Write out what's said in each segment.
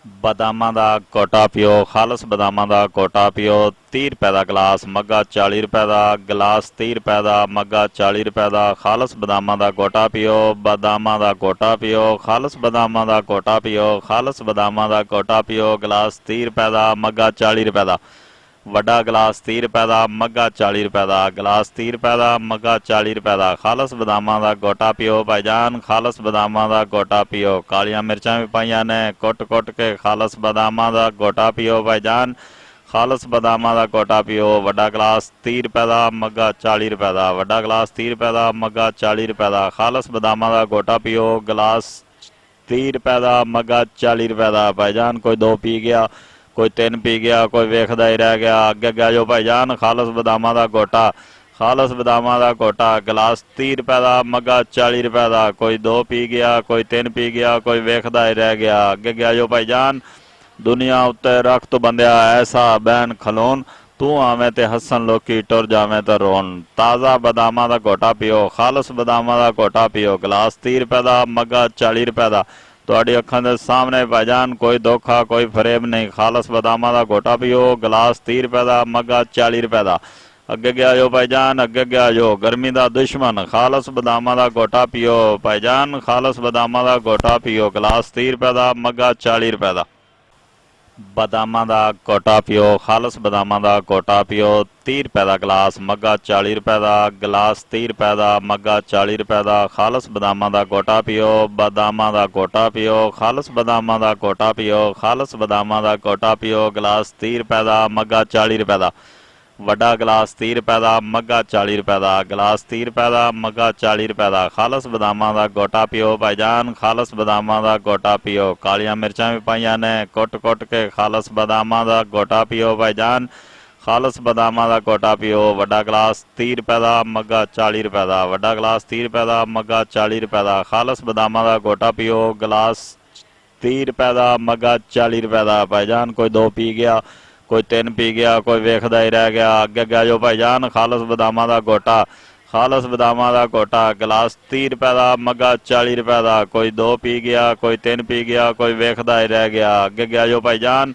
ਬਦਾਮਾਂ ਦਾ quota ਪਿਓ, ਖਾਲਸ ਬਦਾਮਾਂ ਦਾ quota ਪਿਓ। 30 ਰੁਪਏ ਦਾ ਗਲਾਸ, ਮੱਗਾ 40 ਰੁਪਏ ਦਾ ਗਲਾਸ, 30 ਰੁਪਏ ਦਾ ਮੱਗਾ 40 ਰੁਪਏ ਦਾ। ਖਾਲਸ ਬਦਾਮਾਂ ਦਾ ਕੋਟਾ ਪਿਓ, ਬਦਾਮਾਂ ਦਾ ਕੋਟਾ ਪਿਓ, ਖਾਲਸ ਬਦਾਮਾਂ ਦਾ ਕੋਟਾ ਪਿਓ, ਖਾਲਸ ਬਦਾਮਾਂ ਦਾ ਕੋਟਾ ਪਿਓ। ਗਲਾਸ 30 ਰੁਪਏ ਦਾ, ਮੱਗਾ 40 ਰੁਪਏ ਦਾ। ਵੱਡਾ ਗਲਾਸ 30 ਰੁਪਏ ਦਾ, ਮੱਗਾ 40 ਰੁਪਏ ਦਾ। ਗਲਾਸ 30 ਰੁਪਏ ਦਾ, ਮੱਗਾ 40 ਰੁਪਏ ਦਾ। ਖਾਲਸ ਬਦਾਮਾਂ ਦਾ ਗੋਟਾ ਪਿਓ ਭਾਈਜਾਨ, ਖਾਲਸ ਬਦਾਮਾਂ ਦਾ ਗੋਟਾ ਪਿਓ। ਕਾਲੀਆਂ ਮਿਰਚਾਂ ਵੀ ਪਾਈਆਂ ਨੇ, ਕੁੱਟ ਕੇ ਖਾਲਸ ਬਦਾਮਾਂ ਦਾ ਗੋਟਾ ਪਿਓ ਭਾਈਜਾਨ, ਖਾਲਸ ਬਦਾਮਾਂ ਦਾ ਗੋਟਾ ਪਿਓ। ਵੱਡਾ ਗਲਾਸ 30 ਰੁਪਏ ਦਾ, ਮੱਗਾ 40 ਰੁਪਏ ਦਾ। ਵੱਡਾ ਗਲਾਸ 30 ਰੁਪਏ ਦਾ, ਮੱਗਾ 40 ਰੁਪਏ ਦਾ। ਖਾਲਸ ਬਦਾਮਾਂ ਦਾ ਗੋਟਾ ਪਿਓ। ਗਲਾਸ 30 ਰੁਪਏ ਦਾ, ਮੱਗਾ 40 ਰੁਪਏ ਦਾ। ਭਾਈਜਾਨ ਕੋਈ ਦੋ ਪੀ ਗਿਆ, ਕੋਈ ਤਿੰਨ ਪੀ ਗਿਆ, ਕੋਈ ਵੇਖਦਾ ਹੀ ਰਹਿ ਗਿਆ। ਅੱਗੇ ਆ ਜਾਓ ਭਾਈਜਾਨ, ਖਾਲਸ ਬਦਾਮਾਂ ਦਾ ਗੋਟਾ, ਖਾਲਸ ਬਦਾਮਾਂ ਦਾ ਗੋਟਾ। ਗਲਾਸ 30 ਰੁਪਏ ਦਾ, ਮੱਗਾ 40 ਰੁਪਏ ਦਾ। ਕੋਈ ਦੋ ਪੀ ਗਿਆ, ਕੋਈ ਤਿੰਨ ਪੀ ਗਿਆ, ਕੋਈ ਵੇਖਦਾ ਹੀ ਰਹਿ ਗਿਆ। ਅੱਗੇ ਆ ਜਾਓ ਭਾਈਜਾਨ, ਦੁਨੀਆ ਉੱਤੇ ਰੱਖ ਤੋਂ ਬੰਦਿਆ ਐਸਾ ਬੈਨ ਖਲੋਣ, ਤੂੰ ਆਵੇਂ ਤੇ ਹੱਸਣ ਲੋਕੀ ਟੁਰ ਜਾਵੇਂ ਤੇ ਰੋਣ। ਤਾਜ਼ਾ ਬਦਾਮਾਂ ਦਾ ਗੋਟਾ ਪੀਓ, ਖਾਲਸ ਬਦਾਮਾਂ ਦਾ ਗੋਟਾ ਪੀਓ। ਗਲਾਸ 30 ਰੁਪਏ ਦਾ, ਮੱਗਾ 40 ਰੁਪਏ ਦਾ। ਤੁਹਾਡੀ ਅੱਖਾਂ ਦੇ ਸਾਹਮਣੇ ਭਾਈਜਾਨ ਕੋਈ ਧੋਖਾ ਕੋਈ ਫਰੇਬ ਨਹੀਂ। ਖਾਲਸ ਬਦਾਮਾਂ ਦਾ ਗੋਟਾ ਪੀਓ, ਗਲਾਸ 30 ਰੁਪਏ ਦਾ, ਮੱਗਾ 40 ਰੁਪਏ ਦਾ। ਅੱਗੇ ਗਿਆ ਜੋ ਭਾਈਜਾਨ, ਅੱਗੇ ਗਿਆ ਜੋ ਗਰਮੀ ਦਾ ਦੁਸ਼ਮਣ। ਖਾਲਸ ਬਦਾਮਾਂ ਦਾ ਗੋਟਾ ਪੀਓ ਭਾਈਜਾਨ, ਖਾਲਸ ਬਦਾਮਾਂ ਦਾ ਗੋਟਾ ਪੀਓ। ਗਲਾਸ 30 ਰੁਪਏ ਦਾ, ਮੱਗਾ 40 ਰੁਪਏ ਦਾ। ਬਦਾਮਾਂ ਦਾ ਕੋਟਾ ਪਿਓ, ਖਾਲਸ ਬਦਾਮਾਂ ਦਾ ਕੋਟਾ ਪਿਓ। 30 ਰੁਪਏ ਦਾ ਗਲਾਸ, ਮੱਗਾ 40 ਰੁਪਏ ਦਾ। ਗਲਾਸ 30 ਰੁਪਏ ਦਾ, ਮੱਗਾ 40 ਰੁਪਏ ਦਾ। ਖਾਲਸ ਬਦਾਮਾਂ ਦਾ ਕੋਟਾ ਪਿਓ, ਬਦਾਮਾਂ ਦਾ ਕੋਟਾ ਪਿਓ, ਖਾਲਸ ਬਦਾਮਾਂ ਦਾ ਕੋਟਾ ਪਿਓ, ਖਾਲਸ ਬਦਾਮਾਂ ਦਾ ਕੋਟਾ ਪਿਓ। ਗਲਾਸ 30 ਰੁਪਏ ਦਾ, ਮੱਗਾ 40 ਰੁਪਏ ਦਾ। ਵੱਡਾ ਗਲਾਸ 30 ਰੁਪਏ ਦਾ, ਮੱਗਾ 40 ਰੁਪਏ ਦਾ। ਗਲਾਸ 30 ਰੁਪਏ ਦਾ, ਮੱਗਾ 40 ਰੁਪਏ ਦਾ। ਖਾਲਸ ਬਦਾਮਾਂ ਦਾ ਗੋਟਾ ਪਿਓ ਭਾਈਜਾਨ, ਖਾਲਸ ਬਦਾਮਾਂ ਦਾ ਗੋਟਾ ਪਿਓ। ਕਾਲੀਆਂ ਮਿਰਚਾਂ ਵੀ ਪਾਈਆਂ ਨੇ, ਕੁੱਟ ਕੇ ਖਾਲਸ ਬਦਾਮਾਂ ਦਾ ਗੋਟਾ ਪਿਓ ਭਾਈਜਾਨ, ਖਾਲਸ ਬਦਾਮਾਂ ਦਾ ਗੋਟਾ ਪਿਓ। ਵੱਡਾ ਗਲਾਸ 30 ਰੁਪਏ ਦਾ, ਮੱਗਾ 40 ਰੁਪਏ ਦਾ। ਵੱਡਾ ਗਲਾਸ 30 ਰੁਪਏ ਦਾ, ਮੱਗਾ 40 ਰੁਪਏ ਦਾ। ਖਾਲਸ ਬਦਾਮਾਂ ਦਾ ਗੋਟਾ ਪਿਓ। ਗਲਾਸ 30 ਰੁਪਏ ਦਾ, ਮੱਗਾ 40 ਰੁਪਏ ਦਾ। ਭਾਈਜਾਨ ਕੋਈ ਦੋ ਪੀ ਗਿਆ, ਕੋਈ ਤਿੰਨ ਪੀ ਗਿਆ, ਕੋਈ ਵੇਖਦਾ ਹੀ ਰਹਿ ਗਿਆ। ਅੱਗੇ ਗਿਆ ਜੋ ਭਾਈਜਾਨ, ਖਾਲਸ ਬਦਾਮਾਂ ਦਾ ਗੋਟਾ, ਖਾਲਸ ਬਦਾਮਾਂ ਦਾ ਗੋਟਾ। ਗਲਾਸ 30 ਰੁਪਏ ਦਾ, ਮੱਗਾ 40 ਰੁਪਏ ਦਾ। ਕੋਈ ਦੋ ਪੀ ਗਿਆ, ਕੋਈ ਤਿੰਨ ਪੀ ਗਿਆ, ਕੋਈ ਵੇਖਦਾ ਹੀ ਰਹਿ ਗਿਆ। ਅੱਗੇ ਗਿਆ ਜੋ ਭਾਈਜਾਨ,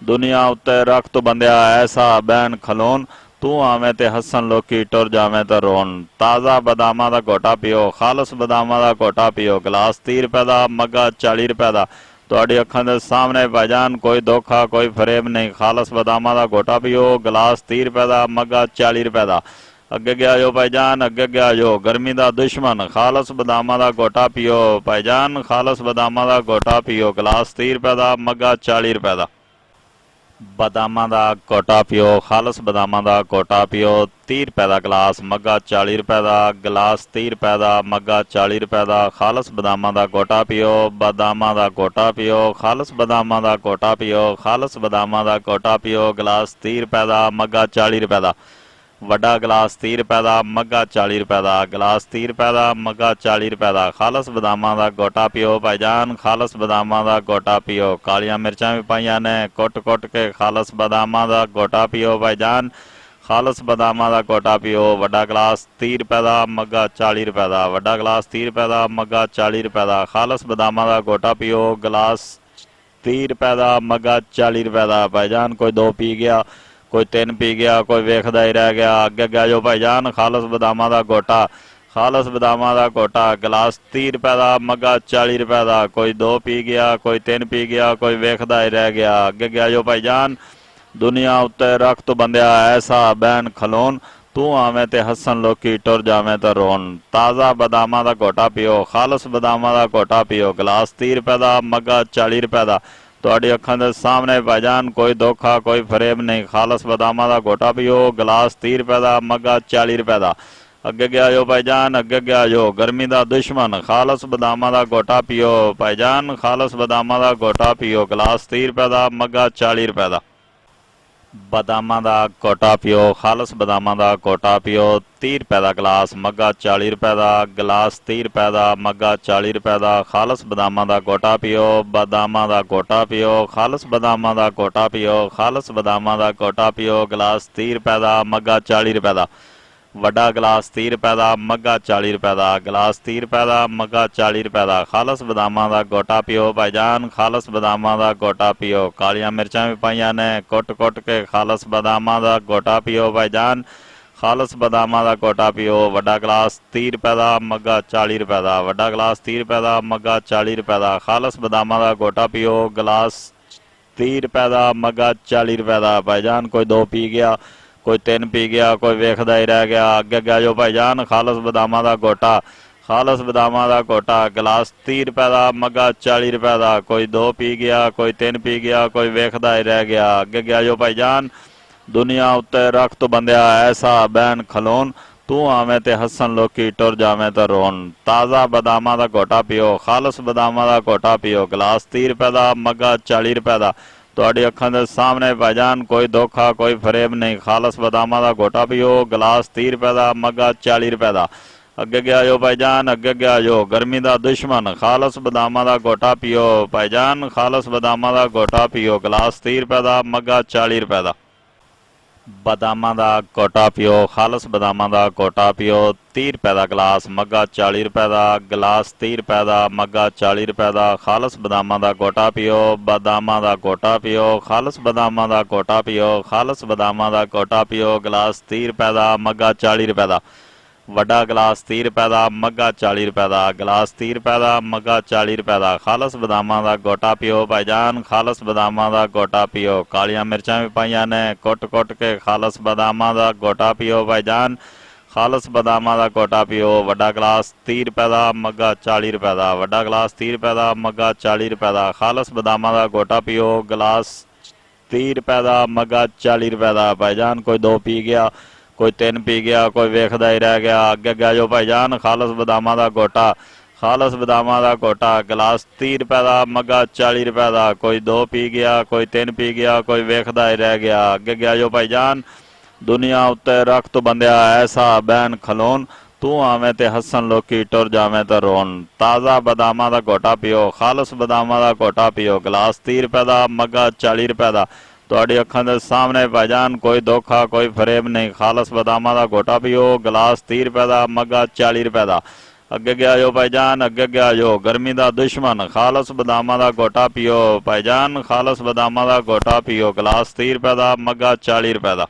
ਦੁਨੀਆ ਉੱਤੇ ਰੱਖ ਤੋਂ ਬੰਦਿਆ ਐਸਾ ਬੈਨ ਖਲੋਣ, ਤੂੰ ਆਵੇਂ ਤੇ ਹੱਸਣ ਲੋਕੀ ਟੁਰ ਜਾਵੇਂ ਤੇ ਰੋਣ। ਤਾਜ਼ਾ ਬਦਾਮਾਂ ਦਾ ਗੋਟਾ ਪੀਓ, ਖਾਲਸ ਬਦਾਮਾਂ ਦਾ ਗੋਟਾ ਪੀਓ। ਗਲਾਸ 30 ਰੁਪਏ ਦਾ, ਮੱਗਾ 40 ਰੁਪਏ ਦਾ। ਤੁਹਾਡੀ ਅੱਖਾਂ ਦੇ ਸਾਹਮਣੇ ਭਾਈਜਾਨ ਕੋਈ ਧੋਖਾ ਕੋਈ ਫਰੇਬ ਨਹੀਂ। ਖਾਲਸ ਬਦਾਮਾਂ ਦਾ ਗੋਟਾ ਪੀਓ, ਗਲਾਸ 30 ਰੁਪਏ ਦਾ, ਮੱਗਾ 40 ਰੁਪਏ ਦਾ। ਅੱਗੇ ਗਿਆ ਜੋ ਭਾਈਜਾਨ, ਅੱਗੇ ਗਿਆ ਜੋ ਗਰਮੀ ਦਾ ਦੁਸ਼ਮਣ। ਖਾਲਸ ਬਦਾਮਾਂ ਦਾ ਗੋਟਾ ਪੀਓ ਭਾਈਜਾਨ, ਖਾਲਸ ਬਦਾਮਾਂ ਦਾ ਗੋਟਾ ਪੀਓ। ਗਲਾਸ 30 ਰੁਪਏ ਦਾ, ਮੱਗਾ 40 ਰੁਪਏ ਦਾ। ਬਦਾਮਾਂ ਦਾ ਕੋਟਾ ਪਿਓ, ਖਾਲਸ ਬਦਾਮਾਂ ਦਾ ਕੋਟਾ ਪਿਓ। 30 ਰੁਪਏ ਦਾ ਗਲਾਸ, ਮੱਗਾ 40 ਰੁਪਏ ਦਾ। ਗਲਾਸ 30 ਰੁਪਏ ਦਾ, ਮੱਗਾ 40 ਰੁਪਏ ਦਾ। ਖਾਲਸ ਬਦਾਮਾਂ ਦਾ ਕੋਟਾ ਪਿਓ, ਬਦਾਮਾਂ ਦਾ ਕੋਟਾ ਪਿਓ, ਖਾਲਸ ਬਦਾਮਾਂ ਦਾ ਕੋਟਾ ਪਿਓ, ਖਾਲਸ ਬਦਾਮਾਂ ਦਾ ਕੋਟਾ ਪਿਓ। ਗਲਾਸ 30 ਰੁਪਏ ਦਾ, ਮੱਗਾ 40 ਰੁਪਏ ਦਾ। ਵੱਡਾ ਗਲਾਸ 30 ਰੁਪਏ ਦਾ, ਮੱਗਾ 40 ਰੁਪਏ ਦਾ। ਗਲਾਸ 30 ਰੁਪਏ ਦਾ, ਮੱਗਾ 40 ਰੁਪਏ ਦਾ। ਖਾਲਸ ਬਦਾਮਾਂ ਦਾ ਗੋਟਾ ਪਿਓ ਭਾਈਜਾਨ, ਖਾਲਸ ਬਦਾਮਾਂ ਦਾ ਗੋਟਾ ਪਿਓ। ਕਾਲੀਆਂ ਮਿਰਚਾਂ ਵੀ ਪਾਈਆਂ ਨੇ, ਕੁੱਟ ਕੇ ਖਾਲਸ ਬਦਾਮਾਂ ਦਾ ਗੋਟਾ ਪਿਓ ਭਾਈਜਾਨ, ਖਾਲਸ ਬਦਾਮਾਂ ਦਾ ਗੋਟਾ ਪਿਓ। ਵੱਡਾ ਗਲਾਸ 30 ਰੁਪਏ ਦਾ, ਮੱਗਾ 40 ਰੁਪਏ ਦਾ। ਵੱਡਾ ਗਲਾਸ 30 ਰੁਪਏ ਦਾ, ਮੱਗਾ 40 ਰੁਪਏ ਦਾ। ਖਾਲਸ ਬਦਾਮਾਂ ਦਾ ਗੋਟਾ ਪਿਓ। ਗਲਾਸ 30 ਰੁਪਏ ਦਾ, ਮੱਗਾ 40 ਰੁਪਏ ਦਾ। ਭਾਈਜਾਨ ਕੋਈ ਦੋ ਪੀ ਗਿਆ, ਕੋਈ ਤਿੰਨ ਪੀ ਗਿਆ, ਕੋਈ ਵੇਖਦਾ ਹੀ ਰਹਿ ਗਿਆ। ਅੱਗੇ ਗਿਆ ਜੋ ਭਾਈਜਾਨ, ਖਾਲਸ ਬਦਾਮਾਂ ਦਾ ਗੋਟਾ, ਖਾਲਸ ਬਦਾਮਾਂ ਦਾ ਗੋਟਾ। ਗਲਾਸ 30 ਰੁਪਏ ਦਾ, ਮੱਗਾ 40 ਰੁਪਏ ਦਾ। ਕੋਈ ਦੋ ਪੀ ਗਿਆ, ਕੋਈ ਤਿੰਨ ਪੀ ਗਿਆ, ਕੋਈ ਵੇਖਦਾ ਹੀ ਰਹਿ ਗਿਆ। ਅੱਗੇ ਗਿਆ ਜੋ ਭਾਈਜਾਨ, ਦੁਨੀਆ ਉੱਤੇ ਰੱਖ ਤੋਂ ਬੰਦਿਆ ਐਸਾ ਬੈਨ ਖਲੋਣ, ਤੂੰ ਆਵੇਂ ਤੇ ਹੱਸਣ ਲੋਕੀ ਟੁਰ ਜਾਵੇਂ ਤੇ ਰੋਣ। ਤਾਜ਼ਾ ਬਦਾਮਾਂ ਦਾ ਗੋਟਾ ਪੀਓ, ਖਾਲਸ ਬਦਾਮਾਂ ਦਾ ਗੋਟਾ ਪੀਓ। ਗਲਾਸ 30 ਰੁਪਏ ਦਾ, ਮੱਗਾ 40 ਰੁਪਏ ਦਾ। ਤੁਹਾਡੀ ਅੱਖਾਂ ਦੇ ਸਾਹਮਣੇ ਭਾਈਜਾਨ ਕੋਈ ਧੋਖਾ ਕੋਈ ਫਰੇਬ ਨਹੀਂ। ਖਾਲਸ ਬਦਾਮਾਂ ਦਾ ਗੋਟਾ ਪੀਓ, ਗਲਾਸ 30 ਰੁਪਏ ਦਾ, ਮੱਗਾ 40 ਰੁਪਏ ਦਾ। ਅੱਗੇ ਗਿਆ ਜੋ ਭਾਈਜਾਨ, ਅੱਗੇ ਗਿਆ ਜੋ ਗਰਮੀ ਦਾ ਦੁਸ਼ਮਣ। ਖਾਲਸ ਬਦਾਮਾਂ ਦਾ ਗੋਟਾ ਪੀਓ ਭਾਈਜਾਨ, ਖਾਲਸ ਬਦਾਮਾਂ ਦਾ ਗੋਟਾ ਪੀਓ। ਗਲਾਸ 30 ਰੁਪਏ ਦਾ, ਮੱਗਾ 40 ਰੁਪਏ ਦਾ। ਬਦਾਮਾਂ ਦਾ ਕੋਟਾ ਪਿਓ, ਖਾਲਸ ਬਦਾਮਾਂ ਦਾ ਕੋਟਾ ਪਿਓ। 30 ਰੁਪਏ ਦਾ ਗਲਾਸ, ਮੱਗਾ 40 ਰੁਪਏ ਦਾ। ਗਲਾਸ 30 ਰੁਪਏ ਦਾ, ਮੱਗਾ 40 ਰੁਪਏ ਦਾ। ਖਾਲਸ ਬਦਾਮਾਂ ਦਾ ਕੋਟਾ ਪਿਓ, ਬਦਾਮਾਂ ਦਾ ਕੋਟਾ ਪਿਓ, ਖਾਲਸ ਬਦਾਮਾਂ ਦਾ ਕੋਟਾ ਪਿਓ, ਖਾਲਸ ਬਦਾਮਾਂ ਦਾ ਕੋਟਾ ਪਿਓ। ਗਲਾਸ 30 ਰੁਪਏ ਦਾ, ਮੱਗਾ 40 ਰੁਪਏ ਦਾ। ਵੱਡਾ ਗਲਾਸ 30 ਰੁਪਏ ਦਾ, ਮੱਗਾ 40 ਰੁਪਏ ਦਾ, ਗਲਾਸ 30 ਰੁਪਏ ਦਾ, ਮੱਗਾ 40 ਰੁਪਏ ਦਾ। ਖਾਲਸ ਬਦਾਮਾਂ ਦਾ ਗੋਟਾ ਪੀਓ ਭਾਈਜਾਨ, ਖਾਲਸ ਬਦਾਮਾਂ ਦਾ ਗੋਟਾ ਪੀਓ। ਕਾਲੀਆਂ ਮਿਰਚਾਂ ਵੀ ਪਾਈਆਂ ਨੇ, ਕੁੱਟ ਕੇ ਖਾਲਸ ਬਦਾਮਾਂ ਦਾ ਗੋਟਾ ਪੀਓ ਭਾਈਜਾਨ, ਖਾਲਸ ਬਦਾਮਾਂ ਦਾ ਗੋਟਾ ਪੀਓ। ਵੱਡਾ ਗਲਾਸ 30 ਰੁਪਏ ਦਾ, ਮੱਗਾ 40 ਰੁਪਏ ਦਾ, ਵੱਡਾ ਗਲਾਸ 30 ਰੁਪਏ ਦਾ, ਮੱਗਾ 40 ਰੁਪਏ ਦਾ। ਖਾਲਸ ਬਦਾਮਾਂ ਦਾ ਗੋਟਾ ਪੀਓ। ਗਲਾਸ 30 ਰੁਪਏ ਦਾ, ਮੱਗਾ 40 ਰੁਪਏ ਦਾ। ਭਾਈਜਾਨ ਕੋਈ 2 ਪੀ ਗਿਆ, ਕੋਈ 3 ਪੀ ਗਿਆ, ਕੋਈ ਵੇਖਦਾ ਹੀ ਰਹਿ ਗਿਆ। ਅੱਗੇ ਆ ਜਾਓ ਭਾਈਜਾਨ, ਖਾਲਸ ਬਦਾਮਾਂ ਦਾ ਗੋਟਾ, ਖਾਲਸ ਬਦਾਮਾਂ ਦਾ ਗੋਟਾ। ਗਲਾਸ 30 ਰੁਪਏ ਦਾ, ਮੱਗਾ 40 ਰੁਪਏ ਦਾ। ਕੋਈ 2 ਪੀ ਗਿਆ, ਕੋਈ 3 ਪੀ ਗਿਆ, ਕੋਈ ਵੇਖਦਾ ਹੀ ਰਹਿ ਗਿਆ। ਅੱਗੇ ਆ ਜਾਓ ਭਾਈਜਾਨ, ਦੁਨੀਆ ਉੱਤੇ ਰੱਖ ਤੋਂ ਬੰਦਿਆ ਐਸਾ ਬੈਨ ਖਲੋਣ, ਤੂੰ ਆਵੇਂ ਤੇ ਹੱਸਣ ਲੋਕੀ ਟੁਰ ਜਾਵੇਂ ਤੇ ਰੋਣ। ਤਾਜ਼ਾ ਬਦਾਮਾਂ ਦਾ ਗੋਟਾ ਪੀਓ, ਖਾਲਸ ਬਦਾਮਾਂ ਦਾ ਗੋਟਾ ਪੀਓ। ਗਲਾਸ 30 ਰੁਪਏ ਦਾ, ਮੱਗਾ 40 ਰੁਪਏ ਦਾ। ਤੁਹਾਡੀ ਅੱਖਾਂ ਦੇ ਸਾਹਮਣੇ ਭਾਈਜਾਨ, ਕੋਈ ਧੋਖਾ ਕੋਈ ਫਰੇਬ ਨਹੀਂ। ਖਾਲਸ ਬਦਾਮਾਂ ਦਾ ਗੋਟਾ ਪੀਓ। ਗਲਾਸ 30 ਰੁਪਏ ਦਾ, ਮੱਗਾ 40 ਰੁਪਏ ਦਾ। ਅੱਗੇ ਗਿਆ ਜੋ ਭਾਈਜਾਨ, ਅੱਗੇ ਗਿਆ ਜੋ ਗਰਮੀ ਦਾ ਦੁਸ਼ਮਣ, ਖਾਲਸ ਬਦਾਮਾਂ ਦਾ ਗੋਟਾ ਪੀਓ ਭਾਈਜਾਨ, ਖਾਲਸ ਬਦਾਮਾਂ ਦਾ ਗੋਟਾ ਪੀਓ। ਗਲਾਸ 30 ਰੁਪਏ ਦਾ, ਮੱਗਾ 40 ਰੁਪਏ ਦਾ। ਬਦਾਮਾਂ ਦਾ ਗੋਟਾ ਪੀਓ, ਖਾਲਸ ਬਦਾਮਾਂ ਦਾ ਗੋਟਾ ਪੀਓ। 30 ਰੁਪਏ ਦਾ ਗਲਾਸ, ਮੱਗਾ 40 ਰੁਪਏ ਦਾ। ਗਲਾਸ 30 ਰੁਪਏ ਦਾ, ਮੱਗਾ 40 ਰੁਪਏ ਦਾ। ਖਾਲਸ ਬਦਾਮਾਂ ਦਾ ਗੋਟਾ ਪੀਓ। ਬਦਾਮਾਂ ਦਾ ਗੋਟਾ ਪੀਓ, ਖਾਲਸ ਬਦਾਮਾਂ ਦਾ ਗੋਟਾ ਪੀਓ, ਖਾਲਸ ਬਦਾਮਾਂ ਦਾ ਗੋਟਾ ਪੀਓ। ਗਲਾਸ 30 ਰੁਪਏ ਦਾ, ਮੱਗਾ 40 ਰੁਪਏ ਦਾ। ਵੱਡਾ ਗਲਾਸ 30 ਰੁਪਏ ਦਾ, ਮੱਗਾ 40 ਰੁਪਏ ਦਾ। ਗਲਾਸ 30 ਰੁਪਏ ਦਾ, ਮੱਗਾ 40 ਰੁਪਏ ਦਾ। ਖਾਲਸ ਬਦਾਮਾਂ ਦਾ ਗੋਟਾ ਪੀਓ ਭਾਈਜਾਨ, ਖਾਲਸ ਬਦਾਮਾਂ ਦਾ ਗੋਟਾ ਪੀਓ। ਕਾਲੀਆਂ ਮਿਰਚਾਂ ਵੀ ਪਾਈਆਂ ਨੇ, ਕੁੱਟ ਕੇ ਖਾਲਸ ਬਦਾਮਾਂ ਦਾ ਗੋਟਾ ਪੀਓ ਭਾਈਜਾਨ, ਖਾਲਸ ਬਦਾਮਾਂ ਦਾ ਗੋਟਾ ਪੀਓ। ਵੱਡਾ ਗਲਾਸ 30 ਰੁਪਏ ਦਾ, ਮੱਗਾ 40 ਰੁਪਏ ਦਾ। ਵੱਡਾ ਗਲਾਸ 30 ਰੁਪਏ ਦਾ, ਮੱਗਾ 40 ਰੁਪਏ ਦਾ। ਖਾਲਸ ਬਦਾਮਾਂ ਦਾ ਗੋਟਾ ਪੀਓ। ਗਲਾਸ 30 ਰੁਪਏ ਦਾ, ਮੱਗਾ 40 ਰੁਪਏ ਦਾ। ਭਾਈਜਾਨ ਕੋਈ 2 ਪੀ ਗਿਆ, ਕੋਈ 3 ਪੀ ਗਿਆ, ਕੋਈ ਵੇਖਦਾ ਹੀ ਰਹਿ ਗਿਆ। ਅੱਗੇ ਗਿਆ ਜੋ ਭਾਈਜਾਨ, ਖਾਲਸ ਬਦਾਮਾਂ ਦਾ ਗੋਟਾ, ਖਾਲਸ ਬਦਾਮਾਂ ਦਾ ਗੋਟਾ। ਗਲਾਸ 30 ਰੁਪਏ ਦਾ, ਮੱਗਾ 40 ਰੁਪਏ ਦਾ। ਕੋਈ 2 ਪੀ ਗਿਆ, ਕੋਈ 3 ਪੀ ਗਿਆ, ਕੋਈ ਵੇਖਦਾ ਹੀ ਰਹਿ ਗਿਆ। ਅੱਗੇ ਗਿਆ ਜੋ ਭਾਈਜਾਨ, ਦੁਨੀਆ ਉੱਤੇ ਰੱਖ ਤੋਂ ਬੰਦਿਆ ਐਸਾ ਬੈਨ ਖਲੋਣ, ਤੂੰ ਆਵੇਂ ਤੇ ਹੱਸਣ ਲੋਕੀ ਟੁਰ ਜਾਵੇਂ ਤੇ ਰੋਣ। ਤਾਜ਼ਾ ਬਦਾਮਾਂ ਦਾ ਗੋਟਾ ਪੀਓ, ਖਾਲਸ ਬਦਾਮਾਂ ਦਾ ਗੋਟਾ ਪੀਓ। ਗਲਾਸ 30 ਰੁਪਏ ਦਾ, ਮੱਗਾ 40 ਰੁਪਏ ਦਾ। ਤੁਹਾਡੀ ਅੱਖਾਂ ਦੇ ਸਾਹਮਣੇ ਭਾਈਜਾਨ, ਕੋਈ ਧੋਖਾ ਕੋਈ ਫਰੇਬ ਨਹੀਂ। ਖਾਲਸ ਬਦਾਮਾਂ ਦਾ ਗੋਟਾ ਪੀਓ। ਗਲਾਸ 30 ਰੁਪਏ ਦਾ, ਮੱਗਾ 40 ਰੁਪਏ ਦਾ। ਅੱਗੇ ਗਿਆ ਜੋ ਭਾਈਜਾਨ, ਅੱਗੇ ਗਿਆ ਜੋ ਗਰਮੀ ਦਾ ਦੁਸ਼ਮਣ, ਖਾਲਸ ਬਦਾਮਾਂ ਦਾ ਗੋਟਾ ਪੀਓ ਭਾईजान, खालस बदामां दा गोटा पियो। गिलास 30 रुपए का, मग्गा 40 रुपए का।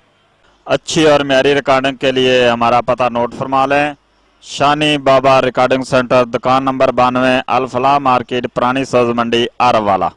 अच्छी और म्यारी रिकॉर्डिंग के लिए हमारा पता नोट फरमा लें। शानी बाबा रिकॉर्डिंग सेंटर, दुकान नंबर 92, अल फलाह मार्केट, पुरानी सब्ज मंडी, आरव वाला।